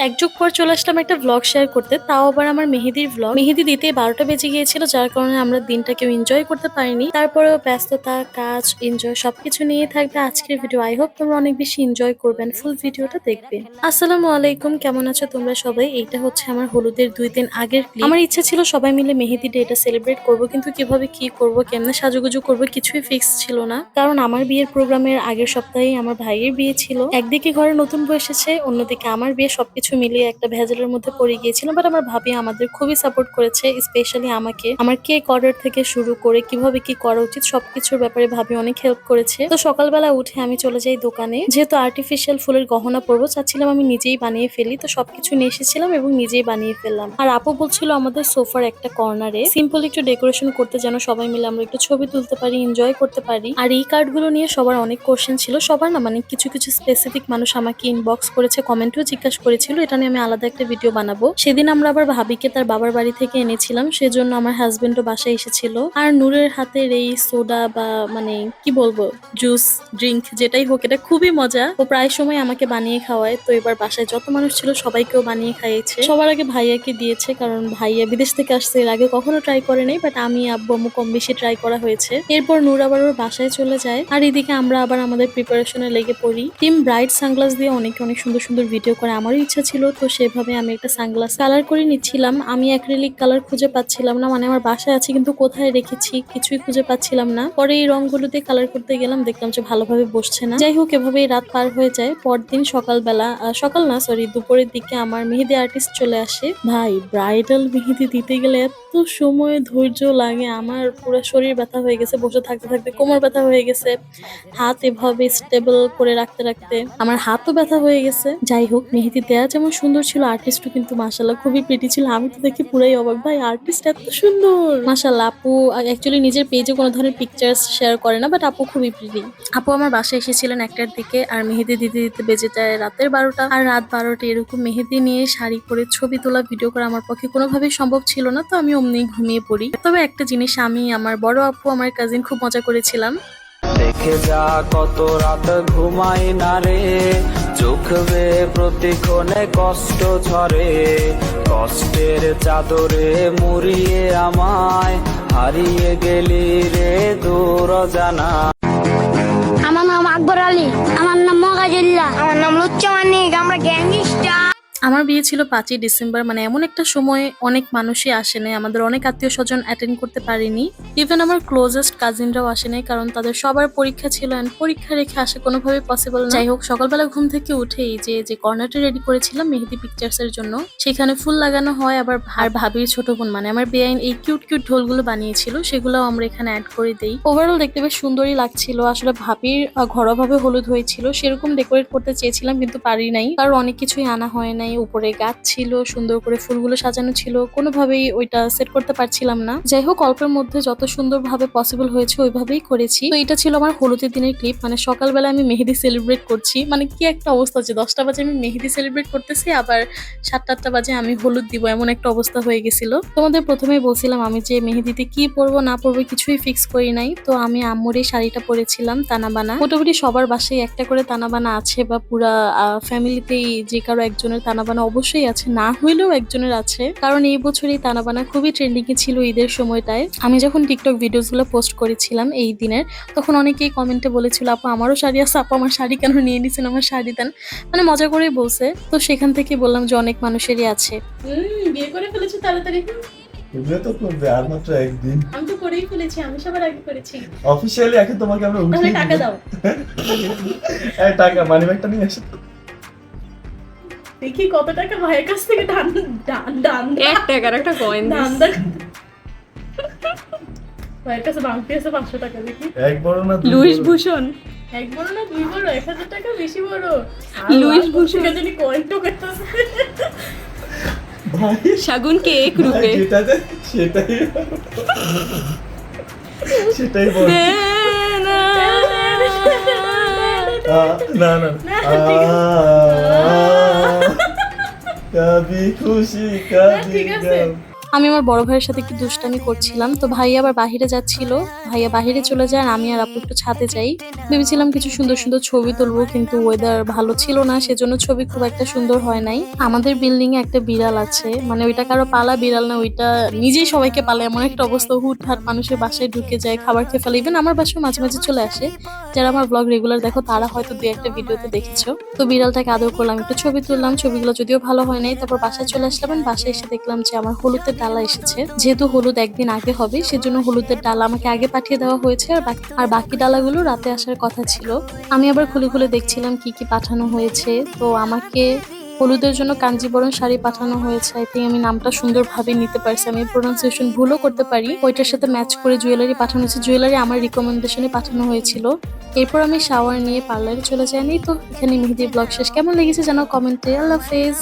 এক যুগ পর চলে আসলাম একটা ভ্লগ শেয়ার করতে, তাও আবার আমার মেহেদির ভ্লগ। মেহেদি দিতে 12টা বেজে গিয়েছিল, যার কারণে আমরা দিনটা কেউ এনজয় করতে পারিনি। তারপরেও ব্যস্ততা, কাজ, এনজয় সবকিছু নিয়ে থাকবে আজকের ভিডিও। আই হোপ তোমরা অনেক বেশি এনজয় করবেন, ফুল ভিডিওটা দেখবে। আসসালামু আলাইকুম, কেমন আছো তোমরা সবাই? এইটা হচ্ছে আমার হলুদের 2 দিন আগের ক্লিপ। আমার ইচ্ছা ছিল সবাই মিলে মেহেদি ডেটা সেলিব্রেট করব, কিন্তু কিভাবে কি করব, কেমনে সাজুগুজু করব কিছুই ফিক্স ছিল না। কারণ আমার বিয়ের প্রোগ্রামের আগের সপ্তাহেই আমার ভাইয়ের বিয়ে ছিল। একদিকে ঘরে নতুন বউ এসেছে, অন্যদিকে আমার বিয়ে, সবকিছু মিলিয়ে একটা ভেজালের মধ্যে পড়ে গিয়েছিলাম। বাট আমার ভাবি আমাদের খুবই সাপোর্ট করেছে, স্পেশালি আমাকে। আমার কেক অর্ডার থেকে শুরু করে কিভাবে কি করা উচিত সবকিছুর ব্যাপারে ভাবি অনেক হেল্প করেছে। তো সকালবেলা উঠে আমি চলে যাই দোকানে। যেহেতু আর্টিফিশিয়াল ফুলের গহনা পরবো, চাচ্ছিলাম আমি নিজেই বানিয়ে ফেলি। তো সবকিছু নিয়ে এসেছিলাম এবং নিজেই বানিয়ে ফেললাম। আর আপু বলছিল আমাদের সোফার একটা কর্নারে সিম্পল একটু ডেকোরেশন করতে, যেন সবাই মিলে আমরা একটু ছবি তুলতে পারি, এনজয় করতে পারি। আর এই কার্ডগুলো নিয়ে সবার অনেক কোশ্চেন ছিল। সবার না, মানে কিছু কিছু স্পেসিফিক মানুষ আমাকে ইনবক্স করেছে, কমেন্টেও জিজ্ঞাসা করেছিল। এটা নিয়ে আমি আলাদা একটা ভিডিও বানাবো। সেদিন আমরা আবার ভাবিকে তার বাবার বাড়ি থেকে এনেছিলাম, সেজন্য আমার হাজবেন্ডও বাসায় এসেছিল। আর নূরের হাতের এই সোডা বা মানে কি বলবো, জুস, ড্রিঙ্ক যেটাই হোক, এটা খুবই মজা। ও প্রায় সময় আমাকে বানিয়ে খাওয়ায়। তো এবার বাসায় যত মানুষ ছিল সবাইকেও বানিয়ে খাইয়েছে। সবার আগে ভাইয়াকে দিয়েছে, কারণ ভাইয়া বিদেশ থেকে আসছে, এর আগে কখনো ট্রাই করে নাই। বাট আমি, আব্বু, আম্মু কম বেশি ট্রাই করা হয়েছে। এরপর নূর আবার ওর বাসায় চলে যায়, আর এদিকে আমরা আবার আমাদের প্রিপারেশনে লেগে পড়ি। টিম ব্রাইট সানগ্লাস দিয়ে অনেকে অনেক সুন্দর সুন্দর ভিডিও করে, আমারও ইচ্ছা ছিল। তো সেভাবে আমি একটা সানগ্লাস কালার করে নিচ্ছিলাম। আমি অ্যাক্রিলিক কালার খুঁজে পাচ্ছিলাম না, মানে আমার বাসায় আছে কিন্তু কোথায় রেখেছি কিছুই খুঁজে পাচ্ছিলাম না। পরে এই রংগুলো দিয়ে কালার করতে গেলাম, দেখলাম যে ভালোভাবে বসছে না। যাই হোক, এভাবেই রাত পার হয়ে যায়। পরদিন সকালবেলা, সকাল না সরি দুপুরের দিকে আমার মেহেদি আর্টিস্ট চলে আসে। ভাই, ব্রাইডাল মেহেদি দিতে গেলে এত সময় ধৈর্য লাগে, আমার পুরো শরীর ব্যথা হয়ে গেছে। বসে থাকতে থাকতে কোমর ব্যথা হয়ে গেছে, হাত এভাবে স্টেবল করে রাখতে রাখতে আমার হাতও ব্যথা হয়ে গেছে। যাই হোক, মেহেদি দেয়া যেমন সুন্দর ছিল, আর্টিস্টও কিন্তু মাশাল্লাহ খুবই প্রিটি ছিল। আমি তো দেখি পুরাই অবাক, ভাই আর্টিস্ট এত সুন্দর মাশাল্লাহ। আপু অ্যাকচুয়ালি নিজের পেজে কোনো ধরনের পিকচার্স শেয়ার করে না, বাট আপু খুবই প্রিটি। আপু আমার বাসায় এসেছিলেন 1টার দিকে, আর মেহেদি দিতে দিতে বেজে যায় রাতের 12টা। আর রাত 12টা এরকম মেহেদি নিয়ে শাড়ি পরে ছবি তোলা, ভিডিও করা আমার পক্ষে কোনোভাবেই সম্ভব ছিল না। তো আমি অমনি ঘুমিয়ে পড়ি। তবে একটা জিনিস, আমি, আমার বড় আপু, আমার কাজিন খুব মজা করেছিলাম। দেখে যা কত রাত ঘুমাই না রে, চোখ বেয়ে প্রতিক্ষণে কষ্ট ঝরে, কষ্টের চাদরে মুড়িয়ে আমায় হারিয়ে গেলি রে দূর জানা। আমার নাম আকবর আলী, আমার নাম মগাজুল্লাহ, আমার নাম লুচ্চামানিক, আমরা গ্যাংস্টার। আমার বিয়ে ছিল 5ই ডিসেম্বর, মানে এমন একটা সময় অনেক মানুষই আসে নাই, আমাদের অনেক আত্মীয় স্বজন অ্যাটেন্ড করতে পারিনি। ইভেন আমার ক্লোজেস্ট কাজিনরাও আসে নাই, কারণ তাদের সবার পরীক্ষা ছিল, এন্ড পরীক্ষা রেখে আসা কোনোভাবেই পসিবল না। যাই হোক, সকালবেলা ঘুম থেকে উঠেই যে কর্নারটা রেডি করেছিলাম মেহেদি পিকচার্স এর জন্য, সেখানে ফুল লাগানো হয়। আবার ভাবির ছোট বোন, মানে আমার বেআইন, এই কিউট কিউট ঢোলগুলো বানিয়েছিল, সেগুলোও আমরা এখানে অ্যাড করে দেই। ওভারঅল দেখতে বেশ সুন্দরই লাগছিল। আসলে ভাবির ঘরোয়াভাবে হলুদ হয়েছিল, সেরকম ডেকোরেট করতে চেয়েছিলাম কিন্তু পারি নাই, কারণ অনেক কিছুই আনা হয় নাই। উপরে গাছ ছিল, সুন্দর করে ফুলগুলো সাজানো ছিল, কোনোভাবেই ওইটা সেট করতে পারছিলাম না। যাই হোক, অল্পের মধ্যে যত সুন্দরভাবে পসিবল হয়েছে ওইভাবেই করেছি। তো এটা ছিল আমার হলুদের দিনের ক্লিপ, মানে সকালবেলা আমি মেহেদি সেলিব্রেট করছি। মানে কি একটা অবস্থা, যে 10টা বাজে আমি মেহেদি সেলিব্রেট করতেছি, আবার 7-8টা বাজে আমি হলুদ দিব, এমন একটা অবস্থা হয়ে গেছিল। তোমাদের প্রথমেই বলছিলাম আমি যে মেহেদিতে কি পরবো না পরবো কিছুই ফিক্স করি নাই। তো আমি আম্মুর এই শাড়িটা পরেছিলাম তানাবানা। মোটামুটি সবার বাসায় একটা করে তানাবানা আছে, বা পুরা ফ্যামিলিতেই যে কারো একজনের তানাবানা অবশ্যই আছে, না হইলেও একজনের আছে। কারণ এই বছর এই তানাবানা খুবই ট্রেন্ডিং এ ছিল ঈদের সময়টায়। আমি যখন টিকটক ভিডিওস গুলো পোস্ট করেছিলাম এই দিনের, তখন অনেকেই কমেন্টে বলেছিল, আপু আমারও শাড়ি আছে, আপু আমার শাড়ি কেন নিয়ে নিছেন, আমার শাড়ি দেন, মানে মজা করেই বলছে। তো সেখান থেকে বললাম যে অনেক মানুষেরই আছে। বিয়ে করে ফেলেছো তাড়াতাড়ি? তুমি তো করবে আর মাত্র একদিন। আমি তো করেই ফেলেছি, আমি সবার আগে করেছি। অফিশিয়ালি এখন তোমাকে আমরা তাহলে উঠিয়ে টাকা দাও। এই টাকা মানি ব্যাগটা নিয়ে এসো। দেখি কত টাকা ভাইয়ের কাছ থেকে দান দান দান 1 টাকার একটা কয়েন দান দান ভাইয়ের কাছে বাংতি আছে 500 টাকা। দেখি এক বড় না দুই লুইস বড়? ভূষণ, এক বড় না দুই বড়? 1000 টাকা বেশি বড়। লুইস ভূষণ। জানি কয়েন তো করতেছে। ভাই শাগুন কেক রূপে। যেটা দে সেটাই সেটাই বল। না না কবি খুশি কবি ঠিক আছে। গম। আমি আমার বড় ভাইয়ের সাথে একটু দুষ্টামি করছিলাম, তো ভাইয়া আবার বাহিরে যাচ্ছিল। ভাইয়া বাহিরে চলে যায় আর আমি আর আপু একটু ছাদে যাই। ভেবেছিলাম কিছু সুন্দর সুন্দর ছবি তুলবো, কিন্তু ওয়েদার ভালো ছিল না, সেজন্য ছবি খুব একটা সুন্দর হয় নাই। আমাদের বিল্ডিং এ একটা বিড়াল আছে, মানে ওইটা কারো পালা বিড়াল না, ওইটা নিজেই সবাইকে পালে, এমন একটা অবস্থা। হুটহাট মানুষের বাসায় ঢুকে যায়, খাবার খেয়ে ফেলে। ইভেন আমার বাসায় মাঝে মাঝে চলে আসে। যারা আমার ব্লগ রেগুলার দেখো তারা হয়তো দুই একটা ভিডিওতে দেখেছো। তো বিড়ালটাকে আদর করলাম, একটু ছবি তুললাম, ছবিগুলো যদিও ভালো হয় নাই। তারপর বাসায় চলে আসলাম, বাসায় এসে দেখলাম যে আমার হলুদের ডালা এসেছে। যেহেতু হলুদ একদিন আগে হবে, সেজন্য হলুদের ডালা আমাকে আগে পাঠিয়ে দেওয়া হয়েছে, আর বাকি ডালাগুলো রাতে আসার কথা ছিল। আমি আবার খুলে খুলে দেখছিলাম কি কি পাঠানো হয়েছে। তো আমাকে হলুদের জন্য কাঞ্জিবরণ শাড়ি পাঠানো হয়েছে। আই থিঙ্ক আমি নামটা সুন্দরভাবে নিতে পারছি, আমি প্রোনাউন্সিয়েশন ভুলও করতে পারি। ওইটার সাথে ম্যাচ করে জুয়েলারি পাঠানো হয়েছে, জুয়েলারি আমার রিকমেন্ডেশনে পাঠানো হয়েছিল। এরপর আমি শাওয়ার নিয়ে পার্লারে চলে যাইনি। তো এখানে মেহেদির ব্লগ শেষ। কেমন লেগেছে জানাও কমেন্টে। আল্লাহ হাফেজ।